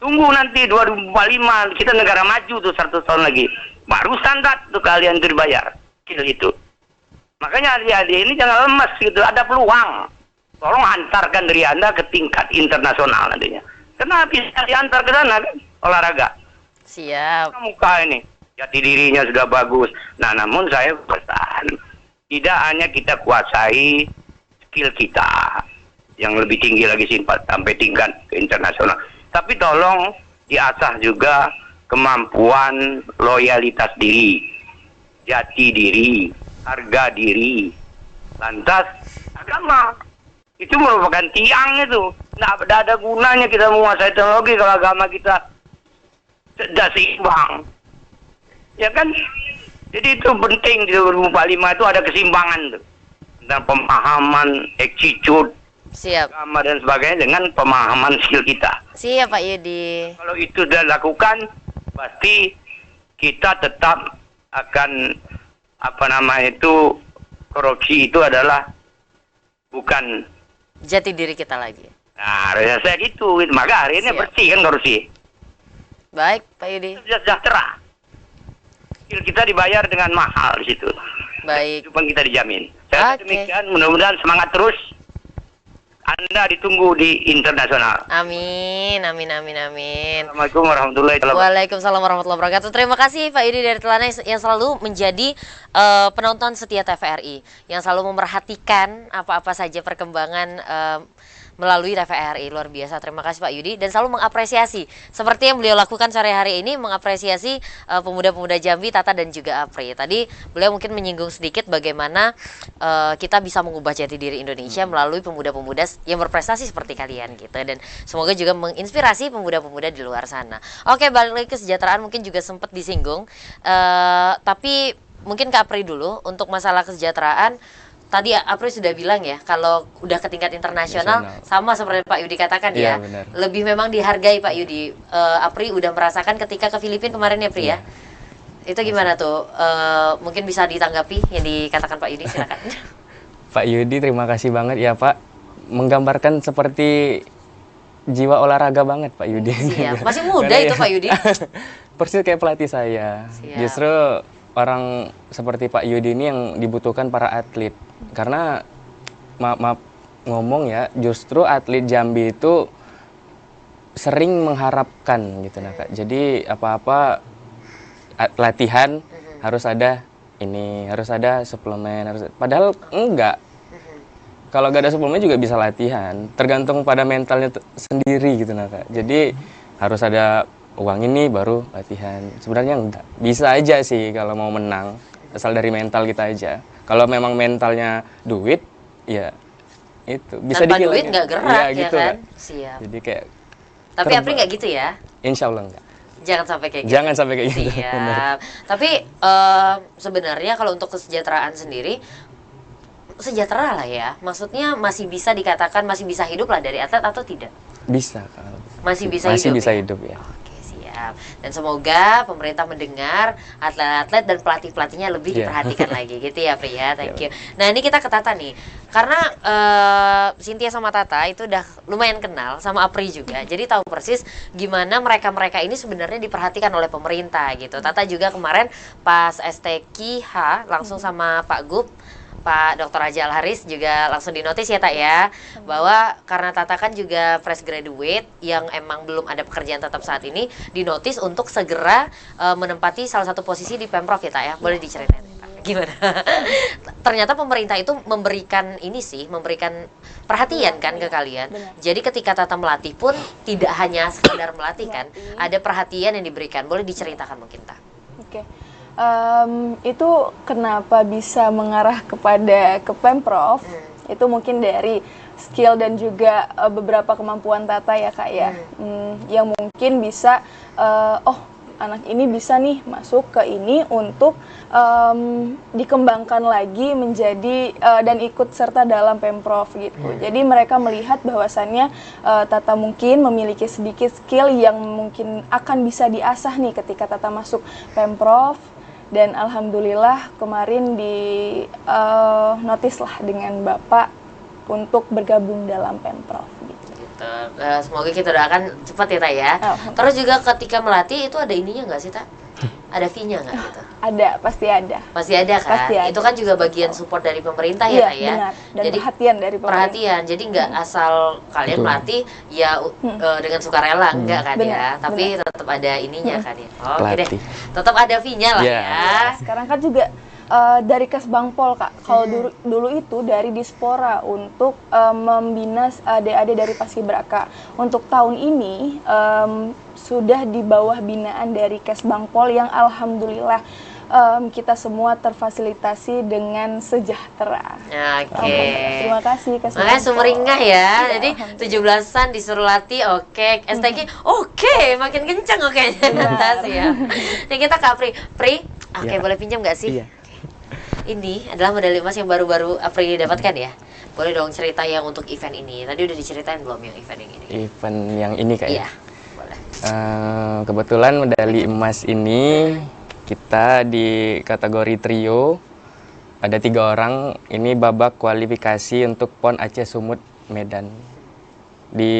E: Tunggu nanti 2045 kita negara maju tuh 100 tahun lagi. Baru standar tuh kalian itu dibayar. Skill itu. Makanya adik-adik ini jangan lemas gitu. Ada peluang. Tolong antarkan dari Anda ke tingkat internasional nantinya. Karena bisa diantar ke sana kan olahraga.
A: Siap.
E: Muka ini jati dirinya sudah bagus. Nah, namun saya pesan, tidak hanya kita kuasai skill kita yang lebih tinggi lagi sampai tingkat ke internasional, tapi tolong diasah juga kemampuan loyalitas diri, jati diri, harga diri, lantas agama. Itu merupakan tiang itu. Nggak ada gunanya kita menguasai teknologi kalau agama kita tidak seimbang. Ya kan? Jadi itu penting di 2045 itu ada keseimbangan tuh. Tentang pemahaman, attitude,
A: Siap.
E: agama dan sebagainya dengan pemahaman skill kita.
A: Siap Pak Yudi.
E: Kalau itu sudah dilakukan, pasti kita tetap akan korupsi itu adalah bukan.
A: Jati diri kita lagi.
E: Nah, harusnya saya gitu. Maka hari ini
A: Siap.
E: bersih kan korupsi.
A: Baik Pak Yudi.
E: Kita sejahtera. Skill kita dibayar dengan mahal di situ.
A: Baik.
E: Kehidupan kita dijamin. Saya
A: Oke.
E: demikian, mudah-mudahan semangat terus. Anda ditunggu di internasional.
A: Amin, amin, amin, amin.
E: Assalamualaikum warahmatullahi wabarakatuh.
A: Waalaikumsalam warahmatullahi wabarakatuh. Terima kasih Pak Yudi dari Telana yang selalu menjadi penonton setia TVRI, yang selalu memerhatikan apa-apa saja perkembangan melalui TVRI. Luar biasa. Terima kasih Pak Yudi dan selalu mengapresiasi seperti yang beliau lakukan sore hari ini, mengapresiasi pemuda-pemuda Jambi, Tata dan juga Apri. Tadi beliau mungkin menyinggung sedikit bagaimana kita bisa mengubah jati diri Indonesia melalui pemuda-pemuda yang berprestasi seperti kalian gitu, dan semoga juga menginspirasi pemuda-pemuda di luar sana. Oke, balik lagi kesejahteraan, mungkin juga sempat disinggung, tapi mungkin Kak Apri dulu untuk masalah kesejahteraan. Tadi Apri sudah bilang ya, kalau udah ke tingkat internasional sama seperti Pak Yudi katakan ya,
D: benar.
A: lebih memang dihargai Pak Yudi. Apri udah merasakan ketika ke Filipina kemarin ya Pri ya. Itu gimana tuh? Mungkin bisa ditanggapi yang dikatakan Pak Yudi, silakan.
D: Pak Yudi, terima kasih banget ya Pak, menggambarkan seperti jiwa olahraga banget Pak Yudi.
A: Siap. Masih muda
D: Karena
A: itu Pak Yudi.
D: Persis kayak pelatih saya.
A: Siap.
D: Justru orang seperti Pak Yudi ini yang dibutuhkan para atlet. Karena maaf ngomong ya, justru atlet Jambi itu sering mengharapkan gitu nah Kak. Jadi apa-apa latihan harus ada ini, harus ada suplemen, padahal enggak. Kalau nggak ada suplemen juga bisa latihan, tergantung pada mentalnya sendiri gitu nah Kak. Jadi harus ada uang ini baru latihan. Sebenarnya enggak, bisa aja sih kalau mau menang, asal dari mental kita aja. Kalau memang mentalnya duit, ya itu bisa
A: Tanpa
D: dihilangin.
A: duit nggak gerak
D: Iya,
A: ya
D: gitu,
A: kan?
D: Kak.
A: Siap.
D: Jadi kayak
A: Tapi Apri nggak gitu ya?
D: Insya Allah enggak.
A: Jangan sampai kayak gitu.
D: Jangan sampai kayak gitu. Benar.
A: Siap. Tapi sebenarnya kalau untuk kesejahteraan sendiri, sejahtera lah ya. Maksudnya masih bisa dikatakan masih bisa hidup lah dari atlet atau tidak?
D: Bisa kalau
A: Masih bisa
D: masih
A: hidup
D: bisa
A: ya?
D: hidup ya.
A: Oke, siap. Dan semoga pemerintah mendengar atlet-atlet dan pelatih-pelatihnya lebih
D: Iya.
A: diperhatikan lagi gitu ya, Pri ya. Thank
D: Iya,
A: you. Nah, ini kita ke Tata nih. Karena Cynthia sama Tata itu udah lumayan kenal sama Apri juga. Jadi tahu persis gimana mereka-mereka ini sebenarnya diperhatikan oleh pemerintah gitu. Tata juga kemarin pas STQH langsung sama Pak Gub, Pak Dr. Raja Al-Haris juga langsung dinotis ya Tak ya, bahwa karena Tata kan juga fresh graduate yang emang belum ada pekerjaan tetap saat ini, dinotis untuk segera menempati salah satu posisi di Pemprov ya Tak ya. Boleh diceritain Pak, gimana? Ternyata pemerintah itu memberikan ini sih, memberikan perhatian kan ke kalian.
C: Benar.
A: Jadi ketika Tata melatih pun tidak hanya sekedar melatih kan, ada perhatian yang diberikan. Boleh diceritakan mungkin Tak?
C: Oke. Itu kenapa bisa mengarah ke Pemprov, itu mungkin dari skill dan juga beberapa kemampuan Tata ya Kak ya, yang mungkin bisa, oh anak ini bisa nih masuk ke ini untuk dikembangkan lagi menjadi dan ikut serta dalam Pemprov gitu. Jadi mereka melihat bahwasannya Tata mungkin memiliki sedikit skill yang mungkin akan bisa diasah nih ketika Tata masuk Pemprov. Dan alhamdulillah kemarin di notis lah dengan Bapak untuk bergabung dalam Pemprov gitu.
A: gitu. Semoga kita doakan cepat ya Tak ya. Terus juga ketika melatih itu ada ininya nggak sih Tak? Ada fee-nya nggak gitu?
C: Ada, pasti ada.
A: Pasti ada kan?
C: Pasti ada.
A: Itu kan juga bagian support dari pemerintah ya
C: Iya,
A: Tak ya?
C: benar. Dan
A: Jadi
C: perhatian dari pemerintah.
A: perhatian, jadi nggak asal kalian
D: Betul.
A: melatih ya dengan sukarela, enggak kan ya?
C: Benar,
A: Tapi tetap ada ininya kan ya? Oke deh,
D: Pelatih.
A: tetap ada fee-nya lah
D: Iya.
A: ya.
C: Sekarang kan juga dari Kesbangpol Kak. Kalau dulu itu dari Dispora untuk membina adik-adik dari Paskibraka. Untuk tahun ini sudah di bawah binaan dari Kesbangpol yang alhamdulillah kita semua terfasilitasi dengan sejahtera.
A: Oke.
C: Terima kasih Kesbangpol.
A: Makanya sumringah ya.
C: Iya,
A: Jadi
C: alhamdulillah.
A: 17-an disuruh latih, oke. STG, oke. Makin kencang oke. Pentas ya. Ini kita ke Pri, oke
D: Iya.
A: boleh pinjam nggak sih?
D: Iya.
A: Ini adalah medali emas yang baru-baru Apri dapatkan ya. Boleh dong cerita yang untuk event ini. Tadi udah diceritain belum yang event yang ini?
D: Event yang ini kayak.
A: Iya, boleh.
D: Kebetulan medali emas ini kita di kategori trio ada 3 orang. Ini babak kualifikasi untuk PON Aceh Sumut Medan di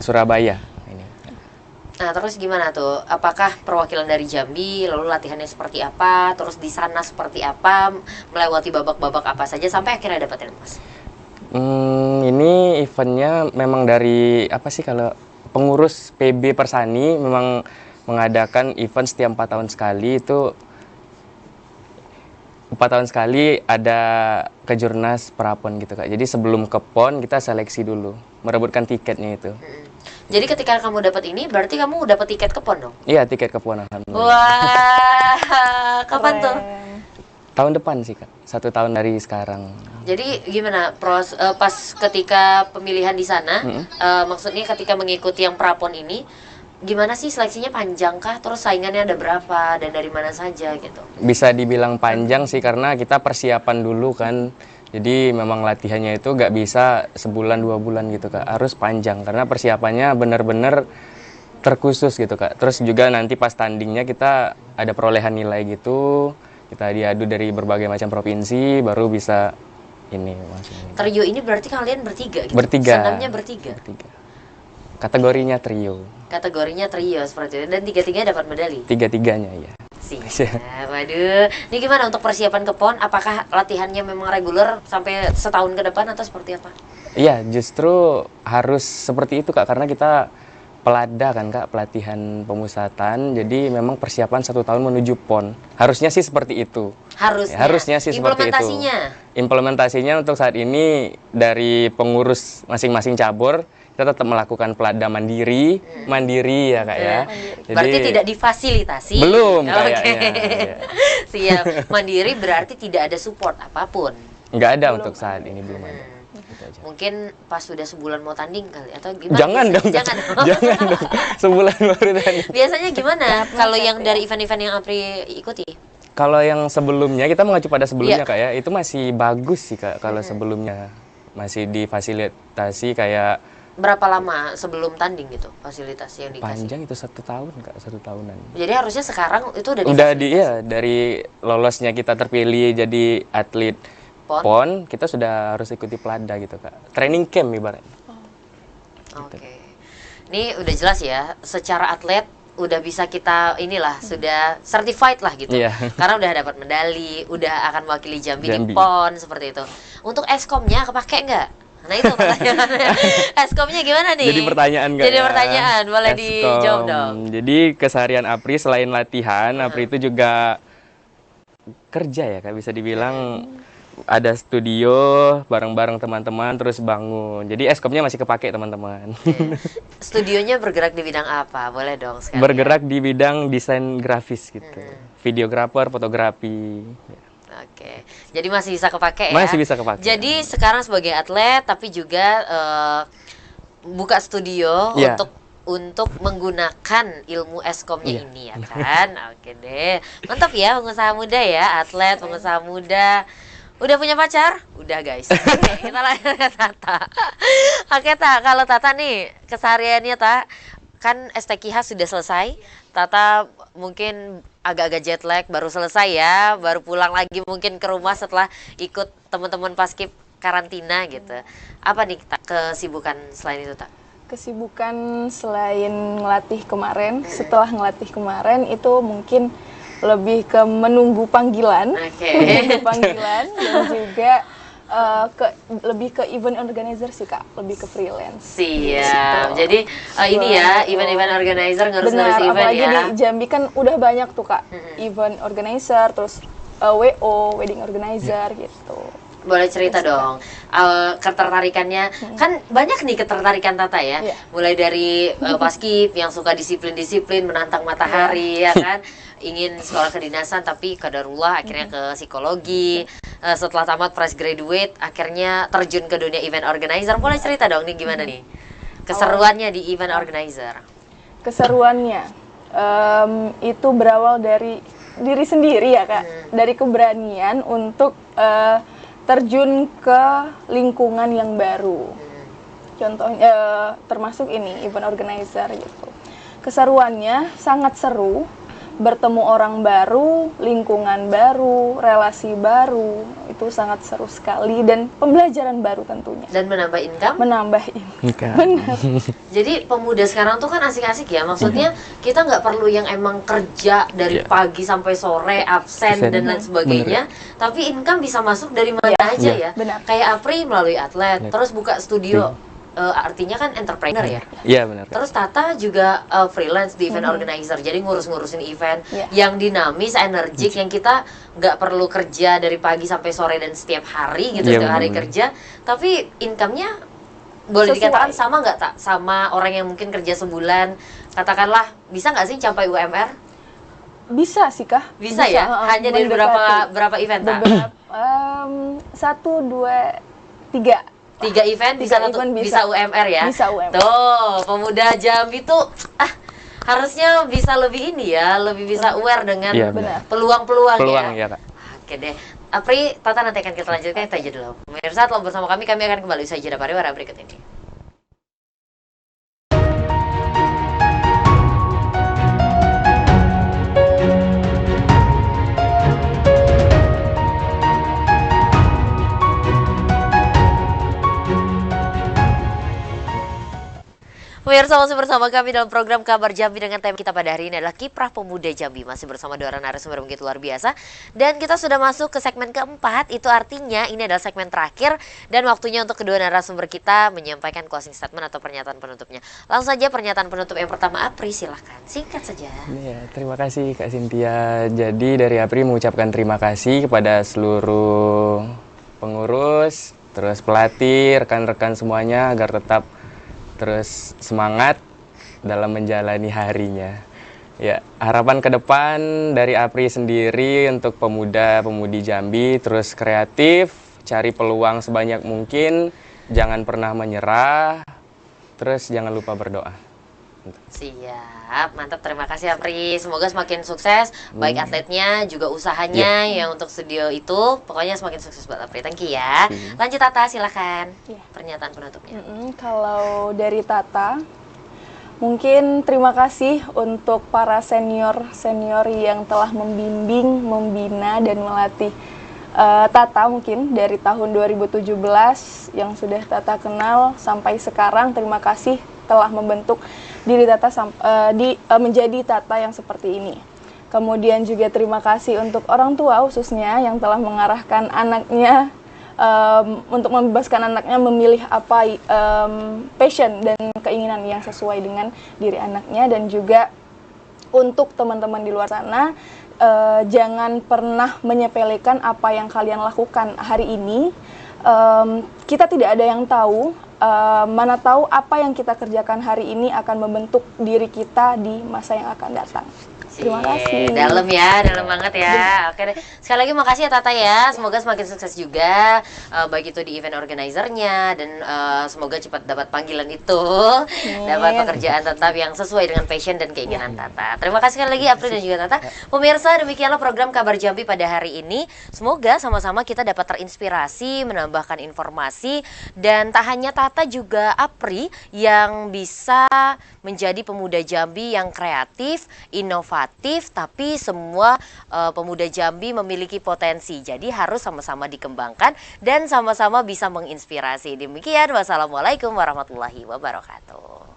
D: Surabaya. Ini.
A: Nah, terus gimana tuh? Apakah perwakilan dari Jambi, lalu latihannya seperti apa? Terus di sana seperti apa? Melewati babak-babak apa saja sampai akhirnya dapetin emas?
D: Ini eventnya memang dari apa sih kalau pengurus PB Persani memang mengadakan event setiap 4 tahun sekali. Itu 4 tahun sekali ada kejurnas prapon gitu Kak. Jadi sebelum ke PON kita seleksi dulu, merebutkan tiketnya itu.
A: Jadi ketika kamu dapat ini, berarti kamu dapat tiket ke PON dong?
D: Iya, tiket ke PON alhamdulillah.
A: Wah, kapan tuh?
C: Keren.
D: Tahun depan sih Kak, 1 tahun dari sekarang.
A: Jadi gimana pas ketika pemilihan di sana, maksudnya ketika mengikuti yang prapon ini, gimana sih seleksinya panjang kah? Terus saingannya ada berapa dan dari mana saja gitu?
D: Bisa dibilang panjang sih karena kita persiapan dulu kan. Jadi memang latihannya itu nggak bisa sebulan 2 bulan gitu Kak, harus panjang karena persiapannya benar-benar terkhusus gitu Kak. Terus juga nanti pas tandingnya kita ada perolehan nilai gitu, kita diadu dari berbagai macam provinsi baru bisa ini maksudnya.
A: Trio ini berarti kalian bertiga gitu?
D: Bertiga.
A: Senamnya bertiga?
D: Bertiga. Kategorinya trio,
A: Kategorinya trio seperti itu, dan tiga-tiganya dapat medali?
D: 3-3-nya ya.
A: Siap, waduh. Ini gimana untuk persiapan ke PON? Apakah latihannya memang reguler sampai setahun ke depan atau seperti apa?
D: Iya, justru harus seperti itu Kak, karena kita pelada kan Kak, pelatihan pemusatan. Jadi memang persiapan 1 tahun menuju PON. Harusnya sih seperti itu.
A: Harusnya.
D: Ya, harusnya sih seperti itu.
A: Implementasinya?
D: Implementasinya untuk saat ini dari pengurus masing-masing cabur, kita tetap melakukan pelada mandiri ya Kak ya.
A: Berarti tidak difasilitasi?
D: Belum
A: Oke.
D: kayaknya. Ya.
A: Siap. Mandiri berarti tidak ada support apapun?
D: Nggak ada untuk saat ini, belum ada. Gitu aja.
A: Mungkin pas sudah sebulan mau tanding kali atau gimana?
D: Jangan dong,
A: Jangan.
D: jangan dong. Sebulan baru tadi.
A: Biasanya gimana kalau yang dari event-event yang Apri ikuti?
D: Kalau yang sebelumnya, kita mengacu pada sebelumnya
A: Iya.
D: Kak ya, itu masih bagus sih Kak. Kalau sebelumnya masih difasilitasi kayak
A: Berapa lama sebelum tanding gitu fasilitas yang dikasih?
D: panjang itu 1 tahun Kak, 1 tahunan.
A: Jadi harusnya sekarang itu udah
D: Udah
A: difasilitasi?
D: dari lolosnya kita terpilih jadi atlet
A: PON?
D: PON, kita sudah harus ikuti pelada gitu Kak. Training camp ibaratnya.
A: Oke. Ini udah jelas ya, secara atlet udah bisa kita inilah sudah certified lah gitu.
D: Iya.
A: Karena udah dapat medali, udah akan mewakili Jambi di
D: Jambi.
A: PON seperti itu. Untuk eskomnya kepake nggak? Nah itu pertanyaannya. Eskomnya gimana nih?
D: Jadi pertanyaan Kak.
A: Jadi
D: ya?
A: pertanyaan, boleh
D: Eskom.
A: dijawab dong.
D: Jadi keseharian Apri selain latihan, Apri itu juga kerja ya Kak, bisa dibilang ada studio bareng-bareng teman-teman terus bangun. Jadi eskomnya masih kepake teman-teman.
A: Studionya bergerak di bidang apa? Boleh dong sekali.
D: Bergerak di bidang desain grafis gitu. Videografer, fotografi.
A: Oke, jadi masih bisa kepake ya?
D: Masih bisa kepake.
A: Jadi sekarang sebagai atlet, tapi juga buka studio
D: Iya.
A: untuk menggunakan ilmu eskomnya
D: Iya.
A: ini ya kan? Oke deh, mantap ya pengusaha muda ya, atlet, pengusaha muda. Udah punya pacar? Udah guys. Oke, kita lanjut ke Tata. Oke Ta, kalau Tata nih kesehariannya Ta, kan STQH sudah selesai. Tata mungkin agak-agak jet lag, baru selesai ya, baru pulang lagi mungkin ke rumah setelah ikut teman-teman Paskib karantina gitu. Apa nih Tak, kesibukan selain itu Tak?
C: Kesibukan selain ngelatih kemarin, setelah ngelatih kemarin itu mungkin lebih ke menunggu panggilan,
A: Oke.
C: menunggu panggilan dan juga lebih ke event organizer sih Kak, lebih ke freelance.
A: Siap.
C: Gitu.
A: Jadi ini ya
C: Gitu.
A: event-event organizer ngurus-ngurus
C: Benar,
A: event
C: apalagi
A: ya.
C: di Jambi kan udah banyak tuh Kak, event organizer, terus WO, wedding organizer gitu.
A: Boleh cerita dong ketertarikannya, kan banyak nih ketertarikan Tata ya.
C: Iya.
A: Mulai dari paskib yang suka disiplin-disiplin menantang matahari ya kan, ingin sekolah kedinasan tapi kadarullah akhirnya ke psikologi. Setelah tamat fresh graduate akhirnya terjun ke dunia event organizer. Boleh cerita dong nih gimana nih keseruannya di event organizer?
C: Keseruannya itu berawal dari diri sendiri ya Kak, dari keberanian untuk terjun ke lingkungan yang baru. Contohnya termasuk ini event organizer gitu. Keseruannya sangat seru, bertemu orang baru, lingkungan baru, relasi baru, itu sangat seru sekali dan pembelajaran baru tentunya.
A: Dan menambah income?
C: Menambah ini. Benar.
A: Jadi pemuda sekarang tuh kan asik-asik ya, maksudnya kita nggak perlu yang emang kerja dari pagi sampai sore, absen dan lain sebagainya, tapi income bisa masuk dari mana aja ya.
C: Benar.
A: Kayak Apri melalui atlet, terus buka studio, artinya kan entrepreneur ya.
D: Iya benar.
A: Terus Tata juga freelance di event organizer, jadi ngurus-ngurusin event yang dinamis, energik, yang kita nggak perlu kerja dari pagi sampai sore dan setiap hari gitu, setiap hari kerja, tapi income-nya boleh
C: Sesuai.
A: dikatakan sama nggak Tak? Sama orang yang mungkin kerja sebulan, katakanlah bisa nggak sih capai UMR?
C: Bisa sih Kak.
A: Bisa ya? Hanya dari berapa event Tak?
C: Beberapa 1, 2, 3.
A: 3 event bisa bisa UMR ya?
C: Bisa UMR.
A: Tuh, pemuda Jambi tuh harusnya bisa lebih ini ya, lebih bisa aware dengan peluang-peluang
D: Peluang
A: ya.
D: ya Kak.
A: Oke deh. Apri, Tata nanti akan kita lanjutkan, kita aja dulu. Pemirsa, telah bersama kami akan kembali usai jeda pariwara berikut ini. Pemirsa, masih bersama kami dalam program Kabar Jambi dengan tema kita pada hari ini adalah Kiprah Pemuda Jambi. Masih bersama dua orang narasumber begitu luar biasa. Dan kita sudah masuk ke segmen keempat, itu artinya ini adalah segmen terakhir dan waktunya untuk kedua narasumber kita menyampaikan closing statement atau pernyataan penutupnya. Langsung saja pernyataan penutup yang pertama, Apri, silahkan. Singkat saja.
D: Ya, terima kasih Kak Cynthia. Jadi dari Apri mengucapkan terima kasih kepada seluruh pengurus, terus pelatih, rekan-rekan semuanya agar tetap terus semangat dalam menjalani harinya. Ya, harapan ke depan dari Apri sendiri untuk pemuda-pemudi Jambi terus kreatif, cari peluang sebanyak mungkin, jangan pernah menyerah, terus jangan lupa berdoa.
A: Siap, mantap, terima kasih Apri. Semoga semakin sukses, baik atletnya juga usahanya yang untuk studio itu. Pokoknya semakin sukses buat Apri, thank you ya. Lanjut Tata, silakan pernyataan penutupnya.
C: Kalau dari Tata, mungkin terima kasih untuk para senior-senior yang telah membimbing, membina, dan melatih Tata mungkin dari tahun 2017 yang sudah Tata kenal sampai sekarang. Terima kasih telah membentuk diri Tata menjadi Tata yang seperti ini. Kemudian juga terima kasih untuk orang tua khususnya yang telah mengarahkan anaknya untuk membebaskan anaknya memilih apa passion dan keinginan yang sesuai dengan diri anaknya. Dan juga untuk teman-teman di luar sana, jangan pernah menyepelekan apa yang kalian lakukan hari ini. Kita tidak ada yang tahu, mana tahu apa yang kita kerjakan hari ini akan membentuk diri kita di masa yang akan datang. Terima kasih.
A: Dalam ya, dalam banget ya. Oke deh. Sekali lagi makasih ya Tata ya. Semoga semakin sukses juga, baik itu di event organizernya dan semoga cepat dapat panggilan itu, dapat pekerjaan tetap yang sesuai dengan passion dan keinginan Tata. Terima kasih sekali lagi Apri dan juga Tata. Pemirsa, demikianlah program Kabar Jambi pada hari ini. Semoga sama-sama kita dapat terinspirasi, menambahkan informasi, dan tak hanya Tata juga Apri yang bisa menjadi pemuda Jambi yang kreatif, inovatif, kreatif, tapi semua pemuda Jambi memiliki potensi. Jadi harus sama-sama dikembangkan dan sama-sama bisa menginspirasi. Demikian, wassalamualaikum warahmatullahi wabarakatuh.